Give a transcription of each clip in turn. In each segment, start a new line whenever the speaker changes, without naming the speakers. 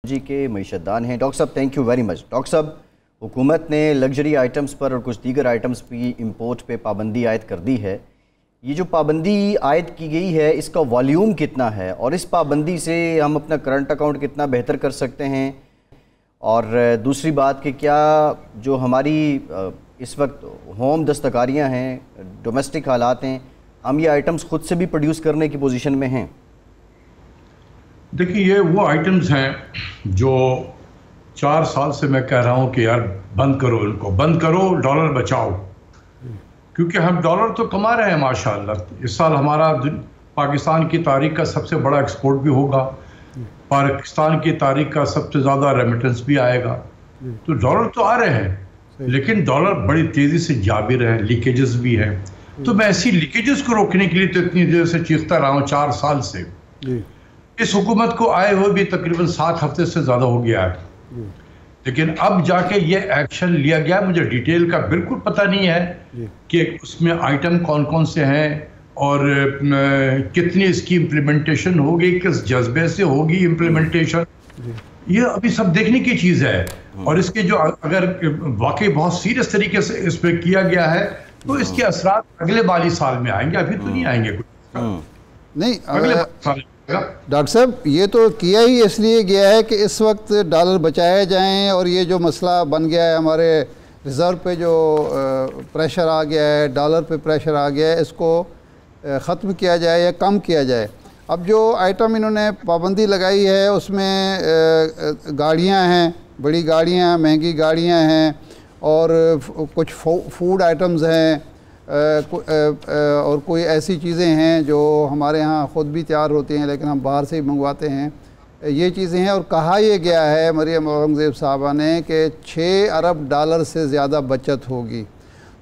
جی کے معیشت دان ہیں ڈاکٹر صاحب، thank you very much. Doctor صاحب، حکومت نے لگژری آئٹمز پر اور کچھ دیگر آئٹمز کی امپورٹ پہ پابندی عائد کر دی ہے۔ یہ جو پابندی عائد کی گئی ہے اس کا والیوم کتنا ہے، اور اس پابندی سے ہم اپنا کرنٹ اکاؤنٹ کتنا بہتر کر سکتے ہیں؟ اور دوسری بات کہ کیا جو ہماری اس وقت ہوم دستکاریاں ہیں، ڈومیسٹک حالات ہیں، ہم یہ آئٹمز خود سے بھی پروڈیوس کرنے کی پوزیشن میں ہیں؟
دیکھیں، یہ وہ آئٹمز ہیں جو 4 سال سے میں کہہ رہا ہوں کہ یار بند کرو، ان کو بند کرو، ڈالر بچاؤ، کیونکہ ہم ڈالر تو کما رہے ہیں ماشاءاللہ۔ اس سال ہمارا پاکستان کی تاریخ کا سب سے بڑا ایکسپورٹ بھی ہوگا، پاکستان کی تاریخ کا سب سے زیادہ ریمیٹنس بھی آئے گا، تو ڈالر تو آ رہے ہیں، لیکن ڈالر بڑی تیزی سے جا بھی رہے ہیں، لیکیجز بھی ہیں۔ تو میں ایسی لیکیجز کو روکنے کے لیے تو اتنی دیر سے چیختا رہا ہوں 4 سال سے۔ اس حکومت کو آئے ہوئے بھی تقریباً 7 ہفتے سے زیادہ ہو گیا ہے، لیکن اب جا کے یہ ایکشن لیا گیا۔ مجھے ڈیٹیل کا بالکل پتہ نہیں ہے کہ اس میں آئٹم کون کون سے ہیں اور کتنی اس کی امپلیمنٹیشن ہوگی، کس جذبے سے ہوگی امپلیمنٹیشن، یہ ابھی سب دیکھنے کی چیز ہے۔ اور اس کے جو اگر واقعی بہت سیریس طریقے سے اس پہ کیا گیا ہے تو اس کے اثرات اگلے مالی سال میں آئیں گے، ابھی تو نہیں آئیں گے کچھ
نہیں۔
اگلے سال۔
ڈاکٹر صاحب، یہ تو کیا ہی اس لیے گیا ہے کہ اس وقت ڈالر بچائے جائیں، اور یہ جو مسئلہ بن گیا ہے ہمارے ریزرو پہ جو پریشر آ گیا ہے، ڈالر پہ پریشر آ گیا ہے، اس کو ختم کیا جائے یا کم کیا جائے۔ اب جو آئٹم انہوں نے پابندی لگائی ہے اس میں گاڑیاں ہیں، بڑی گاڑیاں، مہنگی گاڑیاں ہیں، اور کچھ فوڈ آئٹمز ہیں، اور کوئی ایسی چیزیں ہیں جو ہمارے ہاں خود بھی تیار ہوتی ہیں لیکن ہم باہر سے ہی منگواتے ہیں، یہ چیزیں ہیں۔ اور کہا یہ گیا ہے مریم اورنگزیب صاحبہ نے کہ 6 ارب ڈالر سے زیادہ بچت ہوگی۔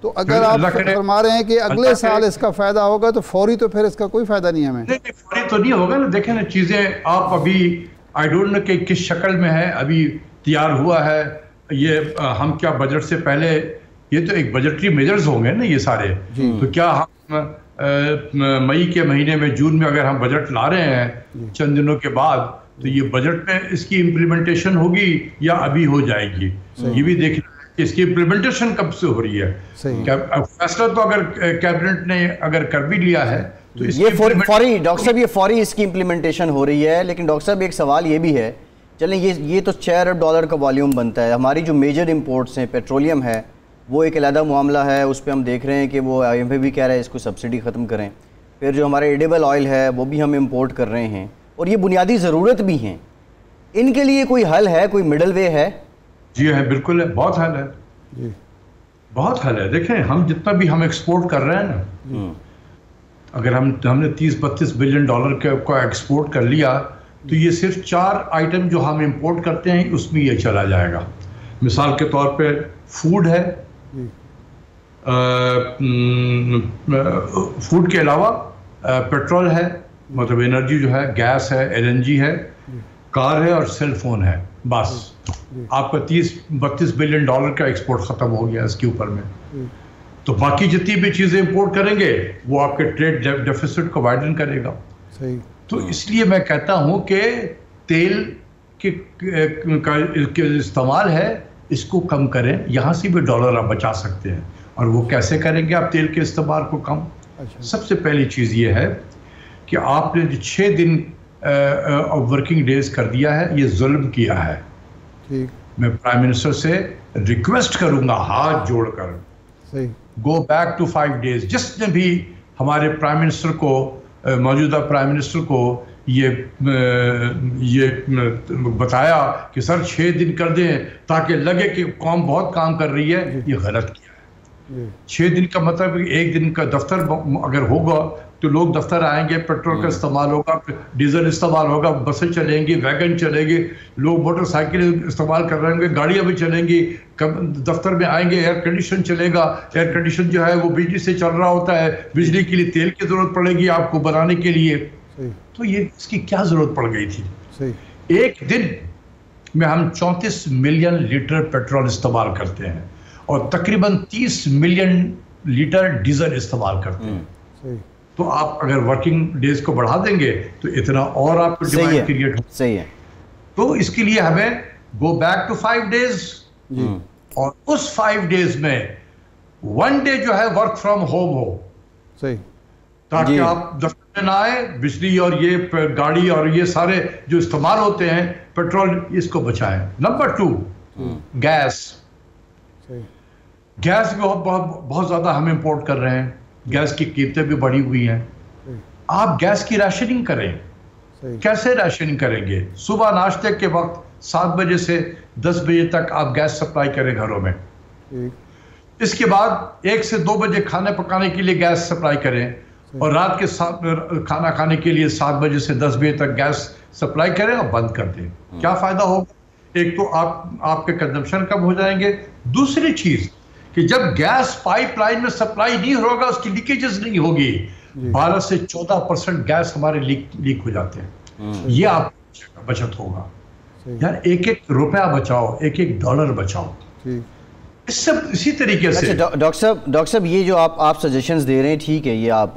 تو اگر آپ فرما رہے ہیں کہ اگلے سال اس کا فائدہ ہوگا تو فوری تو پھر اس کا کوئی فائدہ نہیں ہمیں؟
نہیں، فوری تو نہیں ہوگا نا۔ دیکھیں نا، چیزیں آپ ابھی آئی ڈونٹ نو کہ کس شکل میں ہے، ابھی تیار ہوا ہے یہ، ہم کیا بجٹ سے پہلے، یہ تو ایک بجٹری میجرز ہوں گے نا یہ سارے، تو کیا ہم مئی کے مہینے میں، جون میں اگر ہم بجٹ لا رہے ہیں چند دنوں کے بعد، تو یہ بجٹ میں اس کی امپلیمنٹیشن ہوگی یا ابھی ہو جائے گی، یہ بھی دیکھنا ہے کہ اس کی امپلیمنٹیشن کب سے ہو رہی ہے۔ فیصلہ تو اگر کیبنٹ نے اگر کر بھی لیا ہے تو
یہ فوری، ڈاکٹر صاحب یہ فوری اس کی امپلیمنٹیشن ہو رہی ہے۔ لیکن ڈاکٹر صاحب ایک سوال یہ بھی ہے، چلیں یہ تو 6 ارب ڈالر کا والیوم بنتا ہے، ہماری جو میجر امپورٹس ہیں، پیٹرولیم ہے، وہ ایک علیحدہ معاملہ ہے، اس پہ ہم دیکھ رہے ہیں کہ وہ آئی ایم ایف بھی کہہ رہا ہے اس کو سبسڈی ختم کریں۔ پھر جو ہمارے ایڈیبل آئل ہے وہ بھی ہم امپورٹ کر رہے ہیں، اور یہ بنیادی ضرورت بھی ہیں، ان کے لیے کوئی حل ہے، کوئی مڈل وے ہے؟
جی ہے، بالکل ہے، بہت حل ہے، بہت حل ہے۔ دیکھیں، ہم جتنا بھی ہم ایکسپورٹ کر رہے ہیں نا، اگر ہم نے 30-32 بلین ڈالر کا ایکسپورٹ کر لیا تو یہ صرف 4 آئٹم جو ہم امپورٹ کرتے ہیں اس میں یہ چلا جائے گا۔ مثال کے طور پہ فوڈ ہے، فوڈ کے علاوہ پیٹرول ہے، مطلب انرجی جو ہے، گیس ہے، LNG ہے، کار ہے اور سیل فون ہے، بس آپ کا 30-32 بلین ڈالر کا ایکسپورٹ ختم ہو گیا اس کے اوپر میں۔ تو باقی جتنی بھی چیزیں امپورٹ کریں گے وہ آپ کے ٹریڈ ڈیفیسٹ کو وائڈن کرے گا۔ تو اس لیے میں کہتا ہوں کہ تیل کا استعمال ہے، اس کو کم کریں، یہاں سے بھی ڈالر آپ بچا سکتے ہیں۔ اور وہ کیسے کریں گے آپ تیل کے استعمال کو کم؟ سب سے پہلی چیز یہ ہے کہ آپ نے جو 6 دن ورکنگ ڈیز کر دیا ہے، یہ ظلم کیا ہے۔ میں پرائم منسٹر سے ریکویسٹ کروں گا ہاتھ جوڑ کر، گو بیک ٹو 5 ڈیز۔ جس نے بھی ہمارے پرائم منسٹر کو، موجودہ پرائم منسٹر کو یہ بتایا کہ سر 6 دن کر دیں تاکہ لگے کہ قوم بہت کام کر رہی ہے، یہ غلط کیا ہے۔ 6 دن کا مطلب 1 دن کا دفتر اگر ہوگا تو لوگ دفتر آئیں گے، پیٹرول کا استعمال ہوگا، ڈیزل استعمال ہوگا، بسیں چلیں گی، ویگن چلیں گے، لوگ موٹر سائیکل استعمال کر رہے ہوں گے، گاڑیاں بھی چلیں گی، دفتر میں آئیں گے، ایئر کنڈیشن چلے گا۔ ایئر کنڈیشن جو ہے وہ بجلی سے چل رہا ہوتا ہے، بجلی کے لیے تیل کی ضرورت پڑے گی آپ کو بنانے کے لیے، تو یہ اس کی کیا ضرورت پڑ گئی تھی؟ ایک دن میں ہم 34 ملین لیٹر پیٹرول استعمال کرتے ہیں اور تقریباً 30 ملین لیٹر ڈیزل استعمال کرتے ہیں۔ تو آپ اگر ورکنگ ڈیز کو بڑھا دیں گے تو اتنا اور آپ کو ڈیمانڈ کریٹ ہو۔
صحیح ہے۔
تو اس کے لیے ہمیں گو بیک ٹو 5 days، اور اس 5 days میں 1 day جو ہے ورک فرام ہوم ہو،
صحیح،
تاکہ آپ دفتر میں نہ آئے، بجلی اور یہ گاڑی اور یہ سارے جو استعمال ہوتے ہیں پیٹرول، اس کو بچائیں۔ نمبر 2، گیس بہت زیادہ ہم امپورٹ کر رہے ہیں، گیس کی قیمتیں بھی بڑھی ہوئی ہیں۔ آپ گیس کی ریشننگ کریں۔ کیسے ریشننگ کریں گے؟ صبح ناشتے کے وقت 7 بجے سے 10 بجے تک آپ گیس سپلائی کریں گھروں میں، اس کے بعد 1 سے 2 بجے کھانے پکانے کے لیے گیس سپلائی کریں، اور رات کے کھانا کھانے کے لیے 7 بجے سے 10 بجے تک گیس سپلائی کریں اور بند کر دیں۔ کیا فائدہ ہوگا؟ ایک تو آپ کے کنزمپشن کم ہو جائیں گے، دوسری چیز کہ جب گیس پائپ لائن میں سپلائی نہیں ہوگا، اس کی لیکیجز نہیں ہوگی، 12 سے 14% گیس ہمارے لیک ہو جاتے ہیں، یہ آپ بچت ہوگا۔ یار 1 روپیہ بچاؤ، 1 ڈالر بچاؤ، اسی طریقے سے۔
ڈاکٹر صاحب یہ جو آپ سجیشنز دے رہے ہیں، ٹھیک ہے، یہ آپ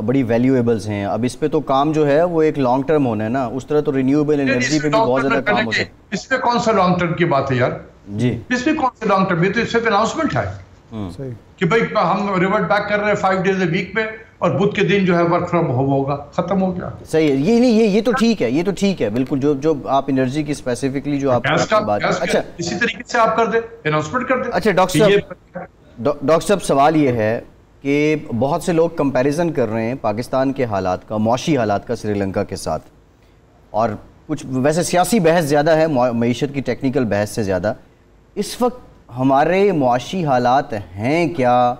بڑی ویلیویبلز ہیں، اب اس پہ تو کام جو ہے وہ ایک لانگ ٹرم ہونا ہے نا، اس طرح تو رینیویبل انرجی پہ بھی بہت زیادہ کام ہو سکتا ہے۔
اس پہ کون سا لانگ ٹرم کی بات ہے یار؟
جی
اس میں کون سے لانگ ٹرم؟ یہ تو صرف اناؤنسمنٹ ہے کہ بھائی ہم ریورٹ بیک کر رہے ہیں 5 days a week میں، اور بدھ کے دن جو ہے ورک فرام ہوم ہوگا، ختم ہو گیا۔
صحیح ہے، یہ نہیں، یہ تو ٹھیک ہے، یہ تو ٹھیک ہے بالکل، جو آپ انرجی کی اسپیسیفکلی جو آپ بات، اچھا
اسی طریقے سے آپ کر دیں، اناؤنسمنٹ کر دیں۔
اچھا ڈاکٹر صاحب سوال یہ ہے کہ بہت سے لوگ کمپیریزن کر رہے ہیں پاکستان کے حالات کا، معاشی حالات کا سری لنکا کے ساتھ، اور کچھ ویسے سیاسی بحث زیادہ ہے معیشت کی ٹیکنیکل بحث سے زیادہ۔ اس وقت ہمارے معاشی حالات ہیں کیا؟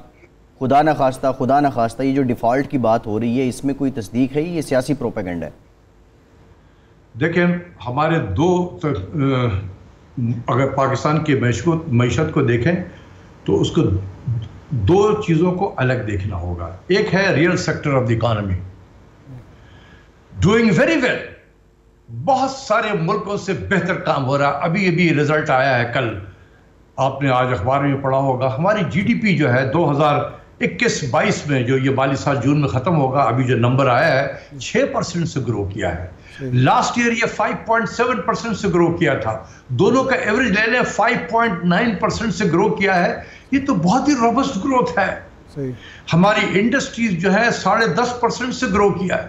خدا نخواستہ یہ جو ڈیفالٹ کی بات ہو رہی ہے، اس میں کوئی تصدیق ہے؟ یہ سیاسی پروپیگنڈا ہے؟
دیکھیں ہمارے اگر پاکستان کی معیشت کو دیکھیں تو اس کو 2 چیزوں کو الگ دیکھنا ہوگا۔ ایک ہے real sector of the economy doing very well, بہت سارے ملکوں سے بہتر کام ہو رہا ہے۔ ابھی رزلٹ آیا ہے کل، آپ نے آج اخبار میں پڑھا ہوگا، ہماری جی ڈی پی جو ہے 2021-22 میں، جو یہ مالی سال جون میں ختم ہوگا، ابھی جو نمبر آیا ہے 6% سے گرو کیا ہے۔ لاسٹ ایئر یہ 5.7% سے گرو کیا تھا، دونوں کا ایوریج لے لیں 5.9% سے گرو کیا ہے۔ یہ تو بہت ہی روبسٹ گروتھ ہے۔ ہماری انڈسٹریز جو ہے 10.5% سے گرو کیا ہے۔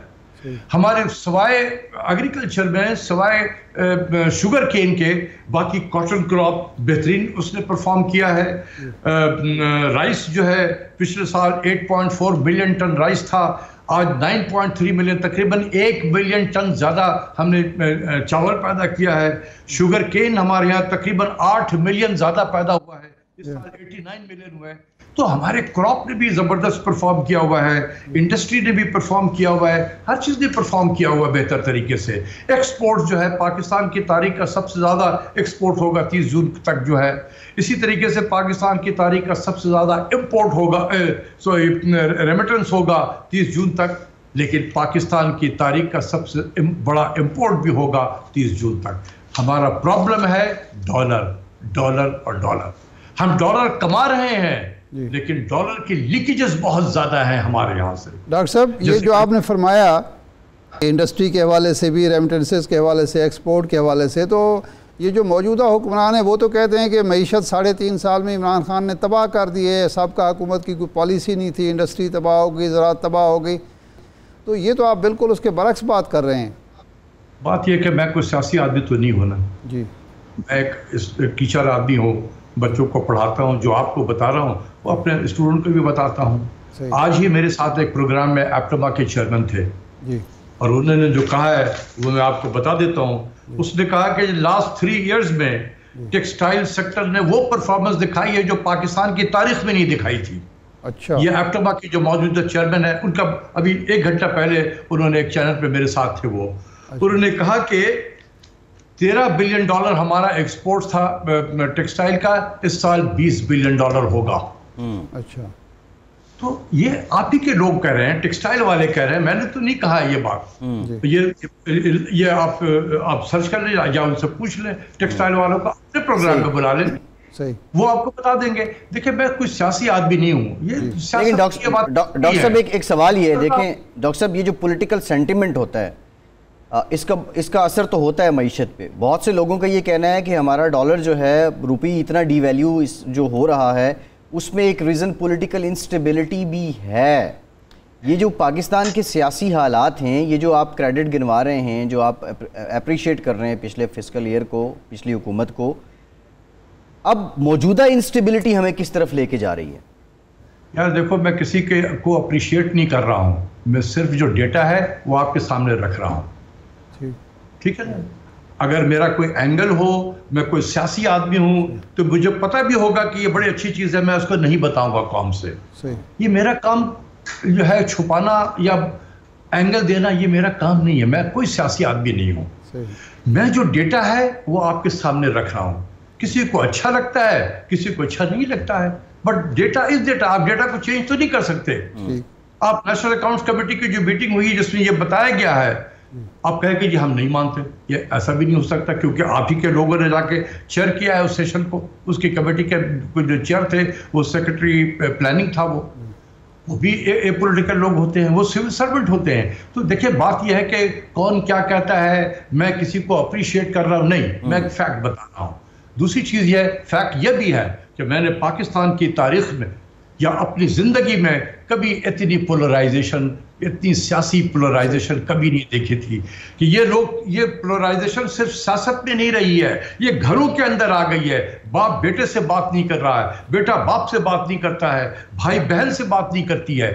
ہمارے سوائے ایگریکلچر میں، سوائے شوگر کین کے، باقی کاٹن کراپ بہترین اس نے پرفارم کیا ہے۔ رائس جو ہے پچھلے سال 8.4 ملین ٹن رائس تھا، آج 9.3 ملین، تقریباً 1 ملین ٹن زیادہ ہم نے چاول پیدا کیا ہے۔ شوگر کین ہمارے یہاں تقریباً 8 ملین زیادہ پیدا ہوا ہے، اس سال 89 ملین ہوا ہے۔ تو ہمارے کراپ نے بھی زبردست پرفارم کیا ہوا ہے، انڈسٹری نے بھی پرفارم کیا ہوا ہے، ہر چیز نے پرفارم کیا ہوا ہے بہتر طریقے سے۔ ایکسپورٹ جو ہے پاکستان کی تاریخ کا سب سے زیادہ ایکسپورٹ ہوگا 30 جون تک جو ہے، اسی طریقے سے پاکستان کی تاریخ کا سب سے زیادہ امپورٹ ہوگا، ریمیٹنس ہوگا 30 جون تک، لیکن پاکستان کی تاریخ کا سب سے بڑا امپورٹ بھی ہوگا 30 جون تک۔ ہمارا پرابلم ہے ڈالر اور ڈالر۔ ہم ڈالر کما رہے ہیں لیکن ڈالر کی لیکیجز بہت زیادہ ہیں ہمارے یہاں سے۔
ڈاکٹر صاحب یہ جو آپ نے فرمایا انڈسٹری کے حوالے سے بھی، ریمیٹنسز کے حوالے سے، ایکسپورٹ کے حوالے سے، تو یہ جو موجودہ حکمران ہیں وہ تو کہتے ہیں کہ معیشت 3.5 سال میں عمران خان نے تباہ کر دی ہے، سابقہ حکومت کی کوئی پالیسی نہیں تھی، انڈسٹری تباہ ہو گئی، زراعت تباہ ہو گئی، تو یہ تو آپ بالکل اس کے برعکس بات کر رہے ہیں۔
بات یہ کہ میں کوئی سیاسی آدمی تو نہیں ہونا
جی،
میں ایک ٹیچر آدمی ہوں، بچوں کو پڑھاتا ہوں، جو آپ کو بتا رہا ہوں وہ اپنے اسٹوڈنٹ کو بھی بتاتا ہوں۔ آج ہی میرے ساتھ ایک پروگرام میں ایپٹما کے چیئرمین تھے، اور انہوں نے جو کہا ہے وہ میں آپ کو بتا دیتا ہوں۔ اس نے کہا کہ لاسٹ 3 ایئرز میں ٹیکسٹائل سیکٹر نے وہ پرفارمنس دکھائی ہے جو پاکستان کی تاریخ میں نہیں دکھائی تھی۔
اچھا،
یہ ایپٹما کے جو موجودہ چیئرمین ہے، ان کا ابھی 1 گھنٹہ پہلے انہوں نے ایک چینل پہ میرے ساتھ تھے، وہ انہوں نے کہا کہ $13 بلین ہمارا ایکسپورٹ تھا ٹیکسٹائل کا، اس سال $20 بلین ہوگا۔
اچھا،
تو یہ آپ ہی کے لوگ کہہ رہے ہیں، ٹیکسٹائل والے کہہ رہے ہیں، میں نے تو نہیں کہا یہ بات۔ یہ آپ سرچ کر لیں یا ان سے پوچھ لیں، ٹیکسٹائل والوں کو اپنے پروگرام میں بلا لیں، وہ آپ کو بتا دیں گے۔ دیکھیں میں کوئی سیاسی آدمی نہیں ہوں،
لیکن ڈاکٹر صاحب ایک سوال یہ ہے، دیکھیں ڈاکٹر صاحب یہ جو پولیٹیکل سینٹیمنٹ ہوتا ہے، اس کا اثر تو ہوتا ہے معیشت پہ. بہت سے لوگوں کا یہ کہنا ہے کہ ہمارا ڈالر جو ہے روپی اتنا ڈی ویلیو جو ہو رہا ہے اس میں ایک ریزن پولیٹیکل انسٹیبلٹی بھی ہے. یہ جو پاکستان کے سیاسی حالات ہیں, یہ جو آپ کریڈٹ گنوا رہے ہیں, جو آپ اپریشیٹ کر رہے ہیں پچھلے فسکل ایئر کو, پچھلی حکومت کو, اب موجودہ انسٹیبلٹی ہمیں کس طرف لے کے جا رہی ہے؟
یار دیکھو, میں کسی کو اپریشیٹ نہیں کر رہا ہوں, میں صرف جو ڈیٹا ہے وہ آپ کے سامنے رکھ رہا ہوں. ٹھیک ہے نا؟ اگر میرا کوئی اینگل ہو, میں کوئی سیاسی آدمی ہوں, تو مجھے پتہ بھی ہوگا کہ یہ بڑی اچھی چیز ہے, میں اس کو نہیں بتاؤں گا قوم سے. یہ میرا کام جو ہے چھپانا یا اینگل دینا, یہ میرا کام نہیں ہے. میں کوئی سیاسی آدمی نہیں ہوں. میں جو ڈیٹا ہے وہ آپ کے سامنے رکھ رہا ہوں. کسی کو اچھا لگتا ہے, کسی کو اچھا نہیں لگتا ہے, بٹ ڈیٹا از ڈیٹا. آپ ڈیٹا کو چینج تو نہیں کر سکتے. آپ نیشنل اکاؤنٹس کمیٹی کی جو میٹنگ ہوئی جس میں یہ بتایا گیا ہے, آپ کہیں کہ جی ہم نہیں مانتے, یہ ایسا بھی نہیں ہو سکتا, کیونکہ آپ ہی کے لوگوں نے جا کے چیئر کیا ہے اس سیشن کو. اس کی کمیٹی کے جو چیئر تھے وہ سیکرٹری پلاننگ تھا, وہ بھی پولیٹیکل لوگ ہوتے ہیں, وہ سول سرونٹ ہوتے ہیں. تو دیکھیں, بات یہ ہے کہ کون کیا کہتا ہے, میں کسی کو اپریشیٹ کر رہا ہوں نہیں, میں ایک فیکٹ بتا رہا ہوں. دوسری چیز یہ فیکٹ یہ بھی ہے کہ میں نے پاکستان کی تاریخ میں یا اپنی زندگی میں کبھی اتنی پولرائزیشن, اتنی سیاسی پولرائزیشن کبھی نہیں دیکھی تھی. کہ یہ پولرائزیشن صرف سیاست میں نہیں رہی ہے, یہ گھروں کے اندر آ گئی ہے. باپ بیٹے سے بات نہیں کر رہا ہے, بیٹا باپ سے بات نہیں کرتا ہے, بھائی بہن سے بات نہیں کرتی ہے.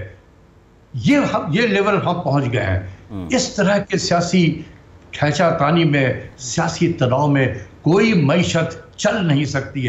یہ لیول ہم پہنچ گئے ہیں. اس طرح کے سیاسی کھینچا تانی میں, سیاسی تناؤ میں کوئی معیشت چل نہیں سکتی ہے.